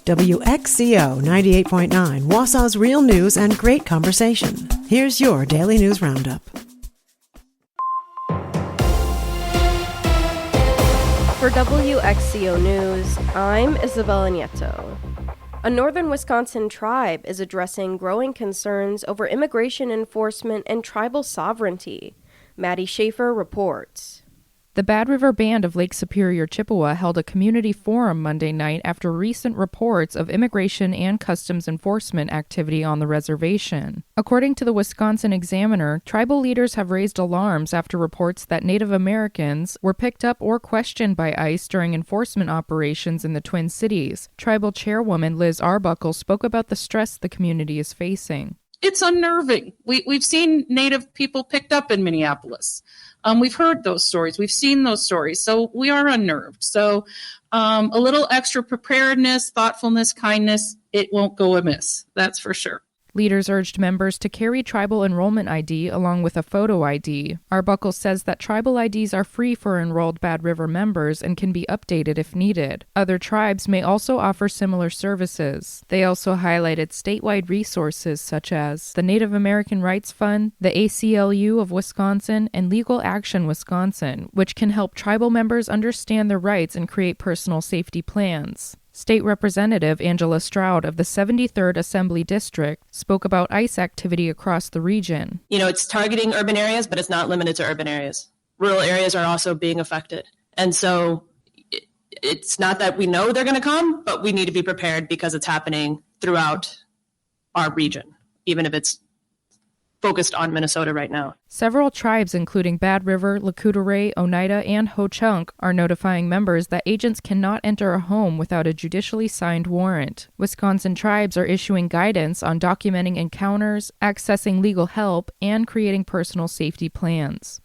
WXCO 98.9, Wausau's real news and great conversation. Here's your Daily News Roundup. For WXCO News, I'm Isabella Nieto. A northern Wisconsin tribe is addressing growing concerns over immigration enforcement and tribal sovereignty. Maddie Schaefer reports. The Bad River Band of Lake Superior, Chippewa held a community forum Monday night after recent reports of immigration and customs enforcement activity on the reservation. According to the Wisconsin Examiner, tribal leaders have raised alarms after reports that Native Americans were picked up or questioned by ICE during enforcement operations in the Twin Cities. Tribal chairwoman Liz Arbuckle spoke about the stress the community is facing. It's unnerving. We've seen Native people picked up in Minneapolis. We've heard those stories. We've seen those stories. So we are unnerved. So a little extra preparedness, thoughtfulness, kindness, it won't go amiss. That's for sure. Leaders urged members to carry tribal enrollment ID along with a photo ID. Arbuckle says that tribal IDs are free for enrolled Bad River members and can be updated if needed. Other tribes may also offer similar services. They also highlighted statewide resources such as the Native American Rights Fund, the ACLU of Wisconsin, and Legal Action Wisconsin, which can help tribal members understand their rights and create personal safety plans. State Representative Angela Stroud of the 73rd Assembly District spoke about ICE activity across the region. It's targeting urban areas, but it's not limited to urban areas. Rural areas are also being affected. And so it's not that we know they're going to come, but we need to be prepared because it's happening throughout our region, even if it's focused on Minnesota right now. Several tribes, including Bad River, Lakota, Oneida, and Ho-Chunk, are notifying members that agents cannot enter a home without a judicially signed warrant. Wisconsin tribes are issuing guidance on documenting encounters, accessing legal help, and creating personal safety plans.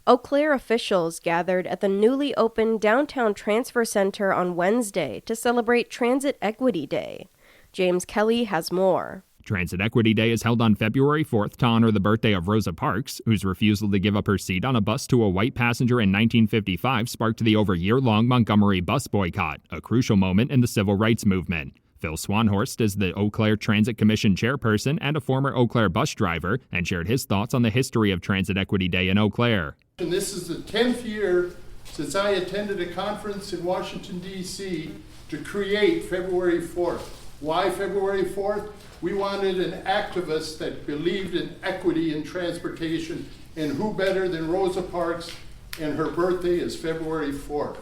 Eau Claire officials gathered at the newly opened Downtown Transfer Center on Wednesday to celebrate Transit Equity Day. James Kelly has more. Transit Equity Day is held on February 4th to honor the birthday of Rosa Parks, whose refusal to give up her seat on a bus to a white passenger in 1955 sparked the over-year-long Montgomery bus boycott, a crucial moment in the civil rights movement. Phil Swanhorst is the Eau Claire Transit Commission chairperson and a former Eau Claire bus driver, and shared his thoughts on the history of Transit Equity Day in Eau Claire. And this is the 10th year since I attended a conference in Washington, D.C. to create February 4th. Why February 4th? We wanted an activist that believed in equity in transportation, and who better than Rosa Parks, and her birthday is February 4th.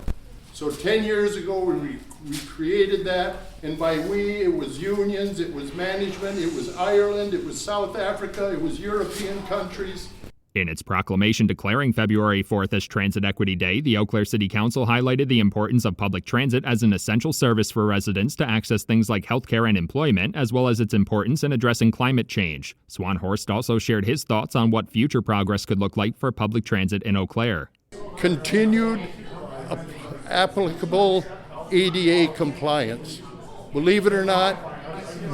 So 10 years ago, we created that, and by we, it was unions, it was management, it was Ireland, it was South Africa, it was European countries. In its proclamation declaring February 4th as Transit Equity Day, the Eau Claire City Council highlighted the importance of public transit as an essential service for residents to access things like healthcare and employment, as well as its importance in addressing climate change. Swanhorst also shared his thoughts on what future progress could look like for public transit in Eau Claire. Continued applicable ADA compliance. Believe it or not,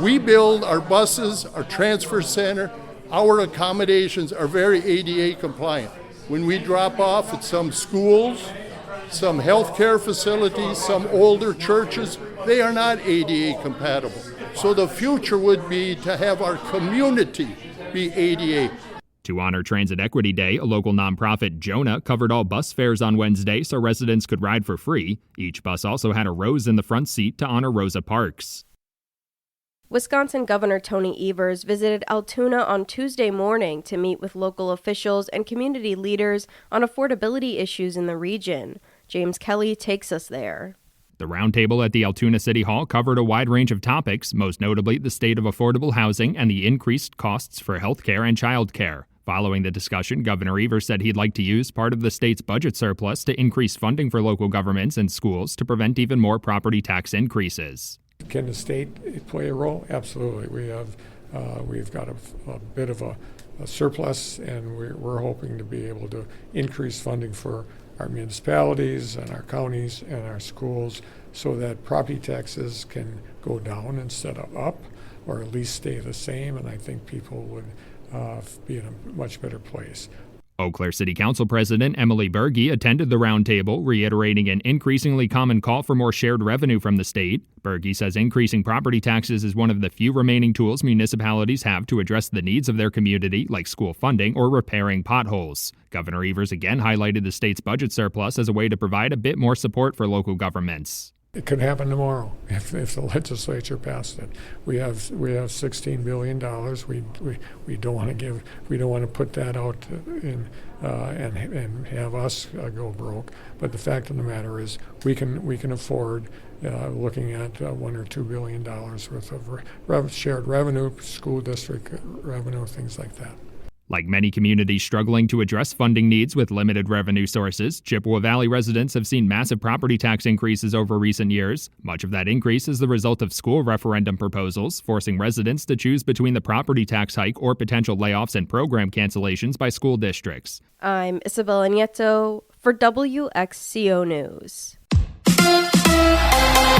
we build our buses, our transfer center, our accommodations are very ADA compliant. When we drop off at some schools, some healthcare facilities, some older churches, they are not ADA compatible. So the future would be to have our community be ADA. To honor Transit Equity Day, a local nonprofit, Jonah, covered all bus fares on Wednesday so residents could ride for free. Each bus also had a rose in the front seat to honor Rosa Parks. Wisconsin Governor Tony Evers visited Altoona on Tuesday morning to meet with local officials and community leaders on affordability issues in the region. James Kelly takes us there. The roundtable at the Altoona City Hall covered a wide range of topics, most notably the state of affordable housing and the increased costs for health care and child care. Following the discussion, Governor Evers said he'd like to use part of the state's budget surplus to increase funding for local governments and schools to prevent even more property tax increases. Can the state play a role? Absolutely. We've got a bit of a surplus, and we're hoping to be able to increase funding for our municipalities and our counties and our schools so that property taxes can go down instead of up, or at least stay the same, and I think people would be in a much better place. Eau Claire City Council President Emily Berge attended the roundtable, reiterating an increasingly common call for more shared revenue from the state. Berge says increasing property taxes is one of the few remaining tools municipalities have to address the needs of their community, like school funding or repairing potholes. Governor Evers again highlighted the state's budget surplus as a way to provide a bit more support for local governments. It could happen tomorrow if the legislature passed it. We have $16 billion. We don't want to put that out in and have us go broke. But the fact of the matter is, we can afford looking at $1 or $2 billion worth of shared revenue, school district revenue, things like that. Like many communities struggling to address funding needs with limited revenue sources, Chippewa Valley residents have seen massive property tax increases over recent years. Much of that increase is the result of school referendum proposals, forcing residents to choose between the property tax hike or potential layoffs and program cancellations by school districts. I'm Isabella Nieto for WXCO News.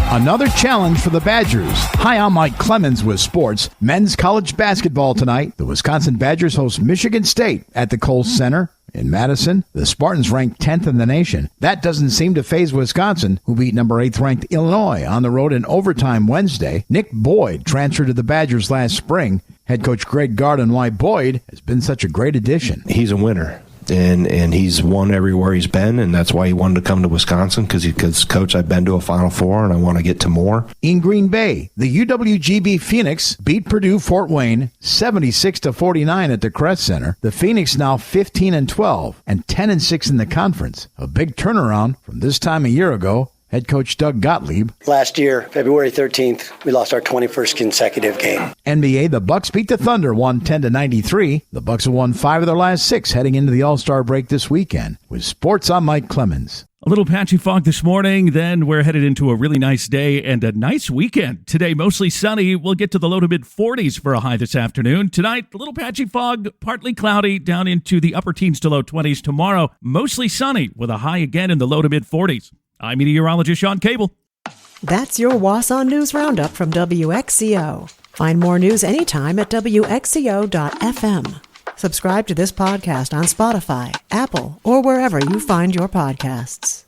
Another challenge for the Badgers. Hi, I'm Mike Clemens with sports. Men's college basketball tonight. The Wisconsin Badgers host Michigan State at the Kohl Center in Madison. The Spartans ranked 10th in the nation. That doesn't seem to faze Wisconsin, who beat number 8th ranked Illinois on the road in overtime Wednesday. Nick Boyd transferred to the Badgers last spring. Head coach Greg Gard why Boyd has been such a great addition. He's a winner. And he's won everywhere he's been, and that's why he wanted to come to Wisconsin, because Coach, I've been to a Final Four, and I want to get to more. In Green Bay, the UWGB Phoenix beat Purdue Fort Wayne 76-49 at the Crest Center. The Phoenix now 15-12 and 10-6 in the conference. A big turnaround from this time a year ago. Head coach Doug Gottlieb. Last year, February 13th, we lost our 21st consecutive game. NBA, the Bucks beat the Thunder 110-93. The Bucks have won 5 of their last 6 heading into the All-Star break this weekend. With sports, I'm Mike Clemens. A little patchy fog this morning, then we're headed into a really nice day and a nice weekend. Today, mostly sunny. We'll get to the low to mid-40s for a high this afternoon. Tonight, a little patchy fog, partly cloudy, down into the upper teens to low 20s. Tomorrow, mostly sunny with a high again in the low to mid-40s. I'm meteorologist Sean Cable. That's your Wausau News Roundup from WXCO. Find more news anytime at WXCO.FM. Subscribe to this podcast on Spotify, Apple, or wherever you find your podcasts.